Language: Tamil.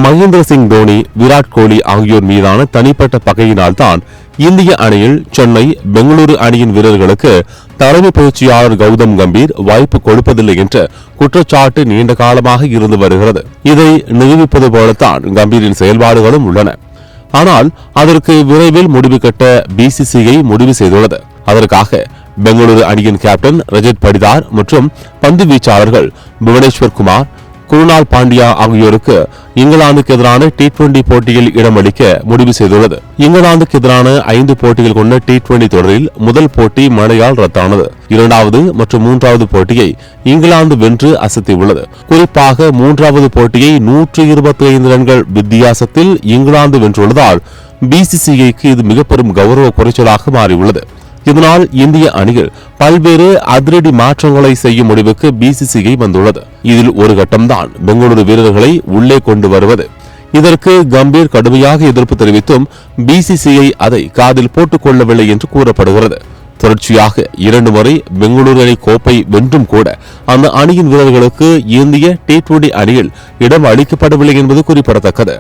மகேந்திர சிங் தோனி, விராட் கோலி ஆகியோர் மீதான தனிப்பட்ட பகையினால்தான் இந்திய அணியில் சென்னை, பெங்களூரு அணியின் வீரர்களுக்கு தலைமை பயிற்சியாளர் கௌதம் கம்பீர் வாய்ப்பு கொடுப்பதில்லை என்ற குற்றச்சாட்டு நீண்ட காலமாக இருந்து வருகிறது. இதை நிரூபிப்பது போலத்தான் கம்பீரின் செயல்பாடுகளும் உள்ளன. ஆனால் அதற்கு விரைவில் முடிவு கட்ட பிசிசிஐ முடிவு செய்துள்ளது. அதற்காக பெங்களூரு அணியின் கேப்டன் ரஜத் படிதார் மற்றும் பந்து வீச்சாளர்கள் புவனேஸ்வர் குமார், குருணால் பாண்டியா ஆகியோருக்கு இங்கிலாந்துக்கு எதிரான T20 போட்டியில் இடமளிக்க முடிவு செய்துள்ளது. இங்கிலாந்துக்கு எதிரான 5 போட்டிகள் கொண்ட T20 தொடரில் முதல் போட்டி மழையால் ரத்தானது. 2வது மற்றும் 3வது போட்டியை இங்கிலாந்து வென்று அசத்தியுள்ளது. குறிப்பாக 3வது போட்டியை 125 ரன்கள் வித்தியாசத்தில் இங்கிலாந்து வென்றுள்ளதால் பிசிசிஐக்கு இது மிக பெரும் கௌரவ குறைச்சலாக மாறியுள்ளது. இதனால் இந்திய அணியில் பல்வேறு அதிரடி மாற்றங்களை செய்யும் முடிவுக்கு பிசிசிஐ வந்துள்ளது. இதில் ஒரு கட்டம்தான் பெங்களூரு வீரர்களை உள்ளே கொண்டு வருவது. இதற்கு கம்பீர் கடுமையாக எதிர்ப்பு தெரிவித்தும் பிசிசிஐ அதை காதில் போட்டுக் கொள்ளவில்லை என்று கூறப்படுகிறது. தொடர்ச்சியாக 2 முறை பெங்களூரு அணி கோப்பை வென்றும் கூட அந்த அணியின் வீரர்களுக்கு இந்திய T20 அணியில் இடம் அளிக்கப்படவில்லை என்பது குறிப்பிடத்தக்கது.